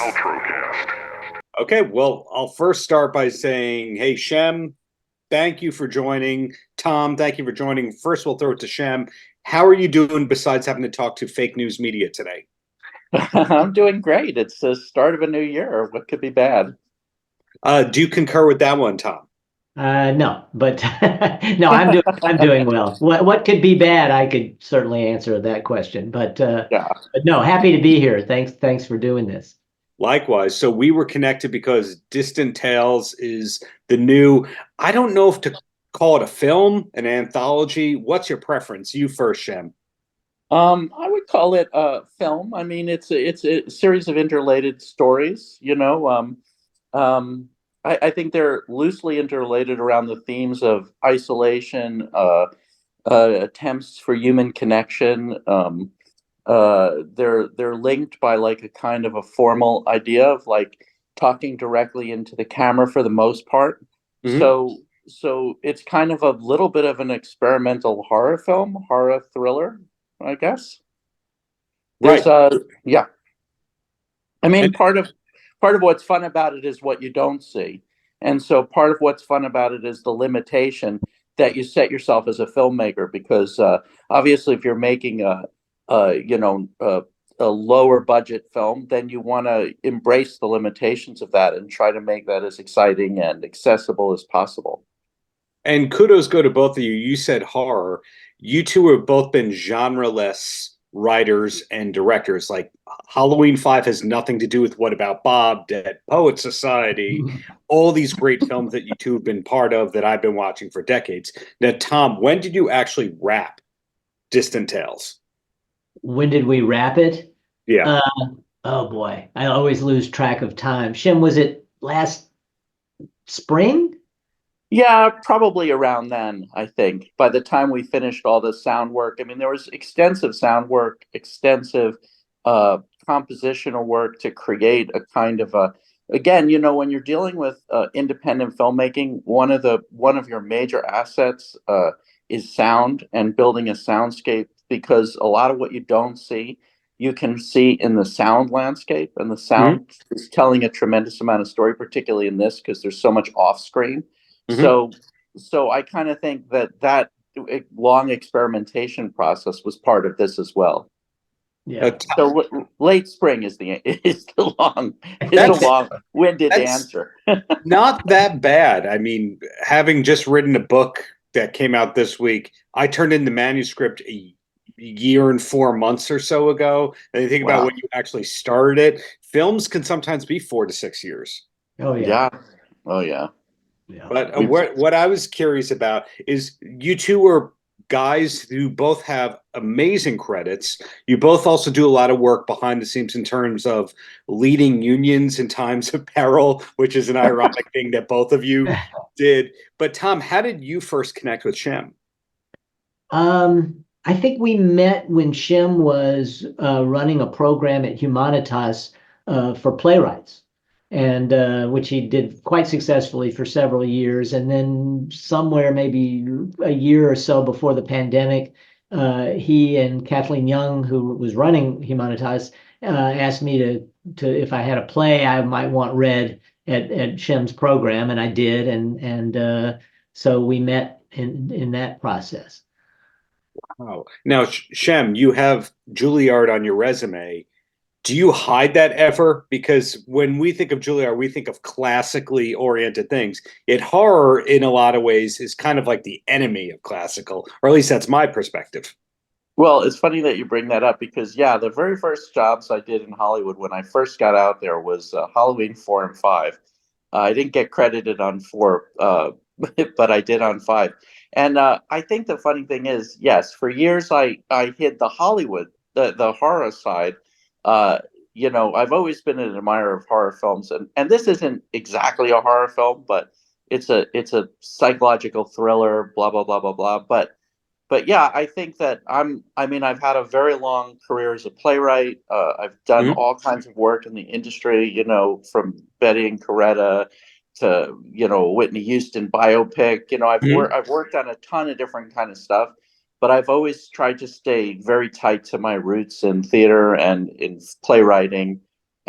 Paltrocast. Okay, well, I'll first start by saying, hey, Shem, thank you for joining. Tom, thank you for joining. First, we'll throw it to Shem. How are you doing besides having to talk to fake news media today? I'm doing great. It's the start of a new year. What could be bad? Do you concur with that one, Tom? No, but no, I'm doing well. What could be bad? I could certainly answer that question, Yeah. but no, happy to be here. Thanks for doing this. Likewise. So we were connected because Distant Tales is the new, I don't know if to call it a film, an anthology. What's your preference? You first, Shem. I would call it a film. I mean, it's a series of interrelated stories. I think they're loosely interrelated around the themes of isolation, attempts for human connection. They're linked by like a kind of a formal idea of like talking directly into the camera for the most part. Mhm. So it's kind of a little bit of an experimental horror film, horror thriller, I guess. Right. There's yeah. I mean, And part of what's fun about it is what you don't see. And so part of what's fun about it is the limitation that you set yourself as a filmmaker, because obviously if you're making a lower budget film, then you want to embrace the limitations of that and try to make that as exciting and accessible as possible. and kudos go to both of you. You said horror. You two have both been genre-less writers and directors. Like Halloween 5 has nothing to do with What About Bob, Dead Poet Society, all these great films that you two have been part of that I've been watching for decades. Now, Tom, when did you actually wrap Distant Tales? When did we wrap it? Yeah. Oh boy, I always lose track of time. Shem, was it last spring? Yeah, probably around then, I think. By the time we finished all the sound work, I mean, there was extensive sound work, extensive compositional work to create a kind of a, again, when you're dealing with independent filmmaking, one of your major assets is sound and building a soundscape, because a lot of what you don't see, you can see in the sound landscape, and the sound is telling a tremendous amount of story, particularly in this, because there's so much off screen. So, so I kind of think that long experimentation process was part of this as well. Yeah. So late spring is the That's long-winded that's answer. not that bad. I mean, having just written a book that came out this week, I turned in the manuscript a year and 4 months or so ago. And you think about Wow. when you actually started it, films can sometimes be 4 to 6 years. Oh yeah. Yeah. Oh yeah. Yeah. But what I was curious about is you two are guys who both have amazing credits. You both also do a lot of work behind the scenes in terms of leading unions in times of peril, which is an ironic thing that both of you did. But Tom, how did you first connect with Shem? I think we met when Shem was running a program at Humanitas for playwrights, and which he did quite successfully for several years. And then somewhere maybe a year or so before the pandemic, he and Kathleen Young, who was running Humanitas, asked me to if I had a play I might want read at Shem's program, and I did, and so we met in that process. Oh, now Shem, you have Juilliard on your resume. Do you hide that ever? Because when we think of Juilliard, we think of classically oriented things. Yet horror, in a lot of ways, is kind of like the enemy of classical, or at least that's my perspective. Well, it's funny that you bring that up, because yeah, the very first jobs I did in Hollywood when I first got out there was Halloween 4 and 5. I didn't get credited on 4, but I did on 5. And I think the funny thing is, yes, for years I hid the Hollywood, the horror side. I've always been an admirer of horror films, and this isn't exactly a horror film, but it's a psychological thriller, blah blah blah blah blah. But yeah, I think that I mean, I've had a very long career as a playwright. I've done Mhm. all kinds of work in the industry, from Betty and Coretta to, Whitney Houston biopic. I've worked on a ton of different kind of stuff, but I've always tried to stay very tight to my roots in theater and in playwriting.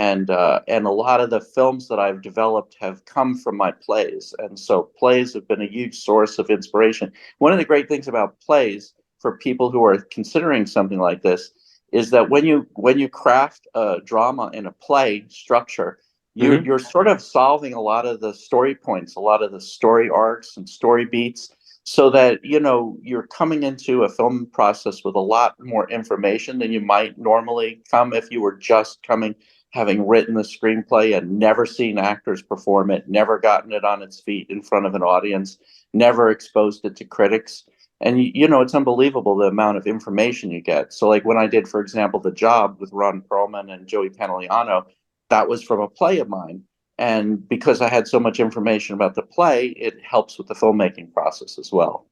and a lot of the films that I've developed have come from my plays, and so plays have been a huge source of inspiration. One of the great things about plays for people who are considering something like this is that when you craft a drama in a play structure, you're sort of solving a lot of the story points, a lot of the story arcs and story beats, so that you're coming into a film process with a lot more information than you might normally come if you were just coming having written the screenplay and never seen actors perform it, never gotten it on its feet in front of an audience, never exposed it to critics. And it's unbelievable the amount of information you get. So like when I did, for example, The Job with Ron Perlman and Joey Pantoliano, that was from a play of mine. And because I had so much information about the play, it helps with the filmmaking process as well.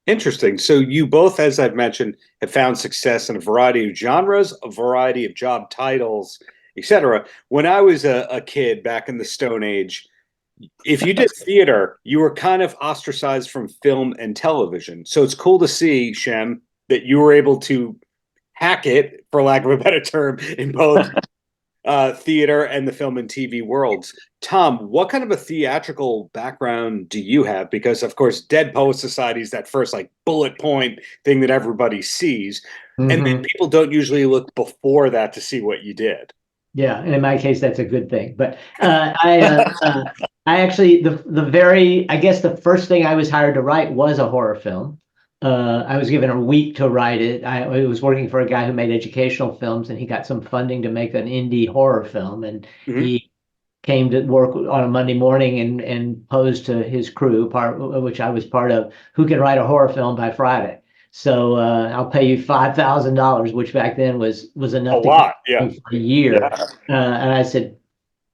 Interesting. So you both, as I've mentioned, have found success in a variety of genres, a variety of job titles, etc. When I was a kid back in the Stone Age, if you did theater, you were kind of ostracized from film and television. So it's cool to see, Shem, that you were able to hack it, for lack of a better term, in both theater and the film and TV worlds. Tom, what kind of a theatrical background do you have? Because, of course, Dead Poet Society is that first like bullet point thing that everybody sees. And then people don't usually look before that to see what you did. Yeah, and in my case, that's a good thing. But I actually I guess the first thing I was hired to write was a horror film. I was given a week to write it. I was working for a guy who made educational films, and he got some funding to make an indie horror film. And he came to work on a Monday morning and posed to his crew, which I was part of, who can write a horror film by Friday. So I'll pay you $5,000, which back then was enough for a year. Yeah. And I said,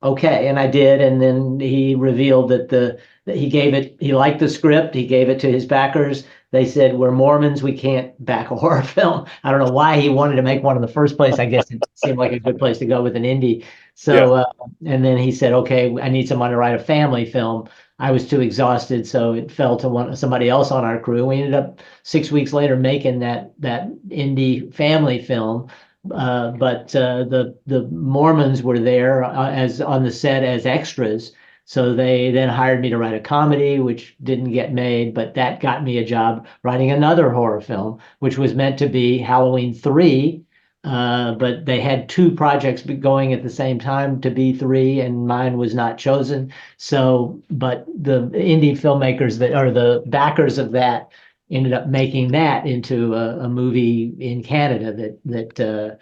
okay, and I did. And then he revealed that he liked the script. He gave it to his backers. They said, we're Mormons, we can't back a horror film. I don't know why he wanted to make one in the first place. I guess it seemed like a good place to go with an indie. So, and then he said, okay, I need someone to write a family film. I was too exhausted, so it fell to somebody else on our crew. We ended up 6 weeks later making that indie family film. But the Mormons were there as on the set as extras. So they then hired me to write a comedy, which didn't get made, but that got me a job writing another horror film, which was meant to be Halloween 3. But they had two projects going at the same time to be 3, and mine was not chosen. So, but the indie filmmakers that are the backers of that ended up making that into a movie in Canada that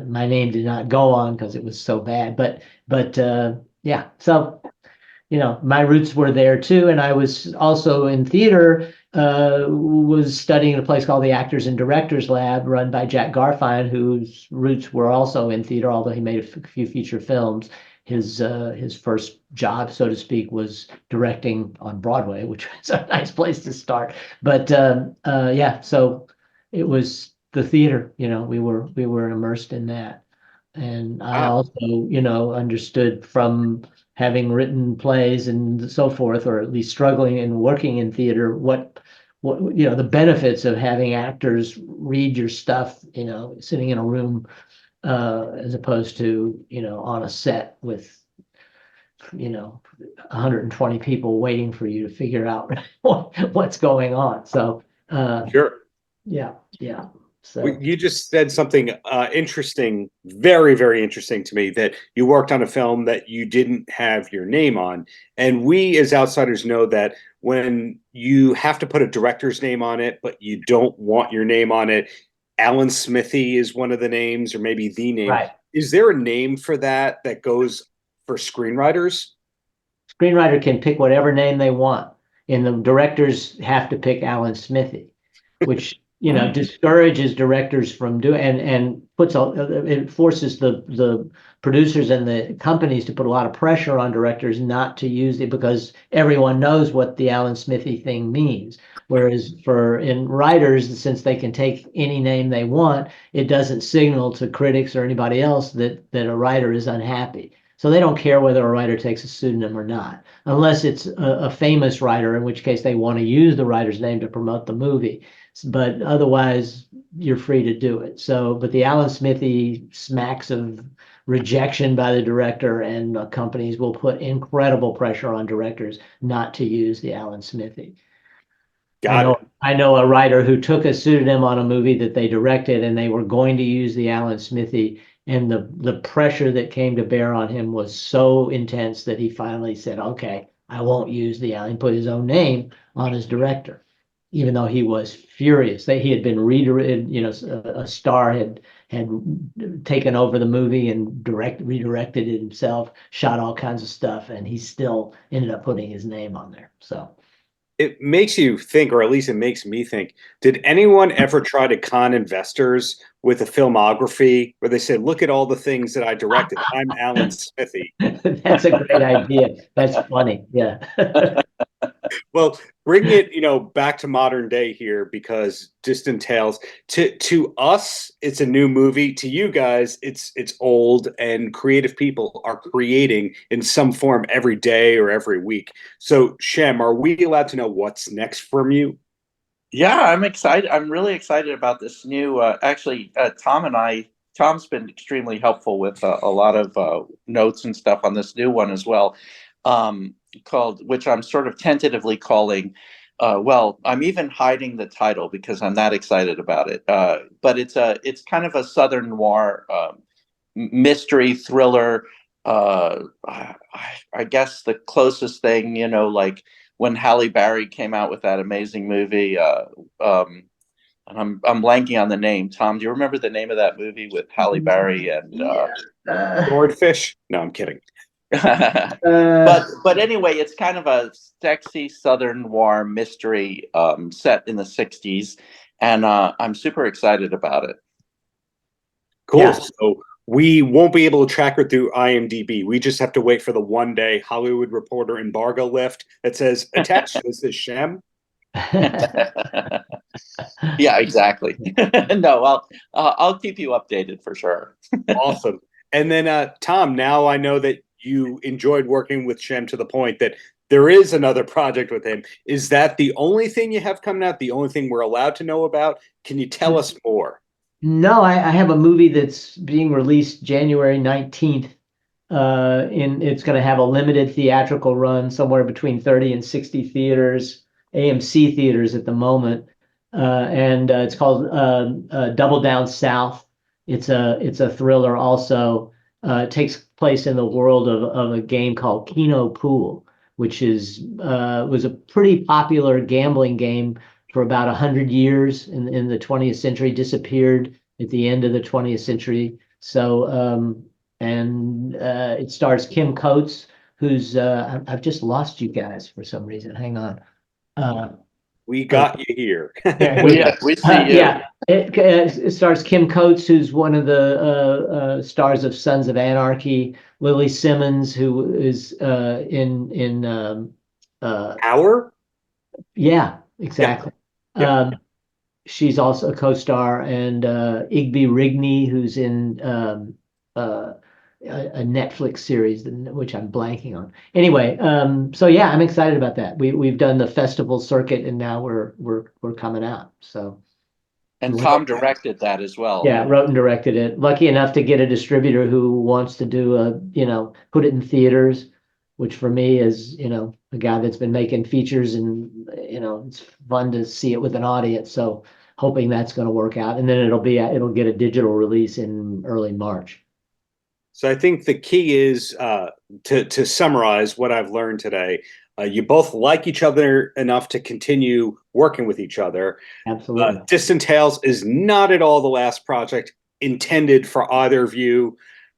my name did not go on because it was so bad. But yeah, so my roots were there too, and I was also in theater. Was studying at a place called the Actors and Directors Lab, run by Jack Garfien, whose roots were also in theater, although he made a few feature films. His first job, so to speak, was directing on Broadway, which was a nice place to start. But yeah, so it was the theater. We were immersed in that, and I also understood from having written plays and so forth, or at least struggling and working in theater, what the benefits of having actors read your stuff, sitting in a room, as opposed to, on a set with, 120 people waiting for you to figure out what's going on. So, sure. Yeah. So you just said something interesting, very, very interesting to me, that you worked on a film that you didn't have your name on. And we as outsiders know that when you have to put a director's name on it, but you don't want your name on it, Alan Smithy is one of the names, or maybe the name. Right. Is there a name for that goes for screenwriters? Screenwriter can pick whatever name they want, and the directors have to pick Alan Smithy, which discourages directors from doing, and it forces the producers and the companies to put a lot of pressure on directors not to use it, because everyone knows what the Alan Smithy thing means. Whereas in writers, since they can take any name they want, it doesn't signal to critics or anybody else that a writer is unhappy. So they don't care whether a writer takes a pseudonym or not, unless it's a famous writer, in which case they want to use the writer's name to promote the movie. But otherwise, you're free to do it. So, but the Alan Smithy smacks of rejection by the director, and companies will put incredible pressure on directors not to use the Alan Smithy. I know a writer who took a pseudonym on a movie that they directed, and they were going to use the Alan Smithy, and the pressure that came to bear on him was so intense that he finally said, "Okay, I won't use the Alan." Put his own name on his director, even though he was furious that he had been redirected. A star had taken over the movie and redirected it himself, shot all kinds of stuff, and he still ended up putting his name on there. So. It makes you think, or at least it makes me think, did anyone ever try to con investors with a filmography where they said, look at all the things that I directed. I'm Alan Smithy. That's a great idea. That's funny. Yeah. Well, bring it, back to modern day here, because Distant Tales, to us, it's a new movie. To you guys, it's old, and creative people are creating in some form every day or every week. So, Shem, are we allowed to know what's next from you? Yeah, I'm excited. I'm really excited about this new. Tom's been extremely helpful with a lot of notes and stuff on this new one as well. Which I'm sort of tentatively calling. I'm even hiding the title because I'm that excited about it. But it's kind of a Southern noir mystery thriller. I guess the closest thing, like when Halle Berry came out with that amazing movie. And I'm blanking on the name. Tom, do you remember the name of that movie with Halle Berry and Swordfish? No, I'm kidding. But anyway, it's kind of a sexy Southern noir mystery set in the 60s, and I'm super excited about it. Cool. Yeah. So we won't be able to track her through IMDb. We just have to wait for the one-day Hollywood Reporter embargo lift that says, attached to this is Shem. Yeah, exactly. No, I'll keep you updated for sure. Awesome. And then Tom, now I know that you enjoyed working with Shem to the point that there is another project with him. Is that the only thing you have coming out? The only thing we're allowed to know about? Can you tell us more? No, I have a movie that's being released January 19th. It's going to have a limited theatrical run, somewhere between 30 and 60 theaters, AMC theaters at the moment. And it's called Double Down South. It's a thriller also. It takes place in the world of a game called Keno Pool, which was a pretty popular gambling game for about 100 years in the 20th century, disappeared at the end of the 20th century. So, it stars Kim Coates, who's, I've just lost you guys for some reason. Hang on. We got you here. We see you. Yeah, it stars Kim Coates, who's one of the stars of Sons of Anarchy. Lily Simmons, who is in Hour? Yeah, exactly. Yep. She's also a co-star, and Igby Rigney, who's in a Netflix series, which I'm blanking on. Anyway, so yeah, I'm excited about that. We've done the festival circuit, and now we're coming out. So, and Tom directed that as well. Yeah, wrote and directed it. Lucky enough to get a distributor who wants to do put it in theaters, which for me is, a guy that's been making features, and it's fun to see it with an audience. So hoping that's going to work out, and then it'll get a digital release in early March. So I think the key is to summarize what I've learned today. You both like each other enough to continue working with each other. Absolutely. Distant Tales is not at all the last project intended for either of you.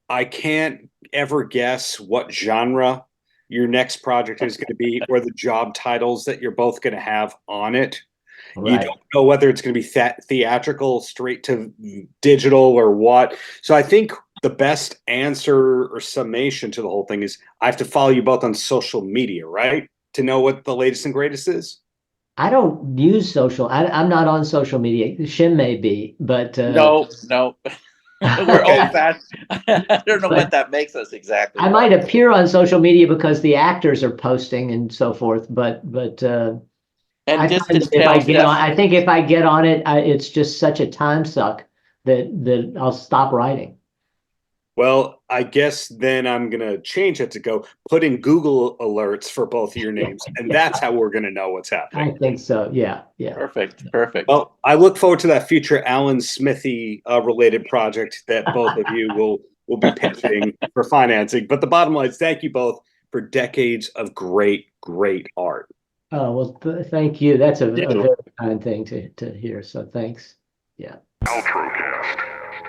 I can't ever guess what genre your next project is going to be, or the job titles that you're both going to have on it. Right. You don't know whether it's going to be theatrical, straight to digital, or what. So I think the best answer or summation to the whole thing is I have to follow you both on social media, right? To know what the latest and greatest is? I don't use social. I'm not on social media. Shem may be, but no. We're old fashioned. I don't know what that makes us exactly. I might appear on social media because the actors are posting and so forth, but And I distance find if I tales get on, I definitely. think if I get on it, it's just such a time suck that I'll stop writing. Well, I guess then I'm going to change it to go put in Google alerts for both of your names, and Yeah, that's how we're going to know what's I happening. think so. Yeah, yeah. Perfect. Well, I look forward to that future Alan Smithy related project that both of you will be pitching for financing. But the bottom line is thank you both for decades of great art. Oh, well, thank you. That's a You. very kind thing to hear. So thanks. Yeah. Paltrocast.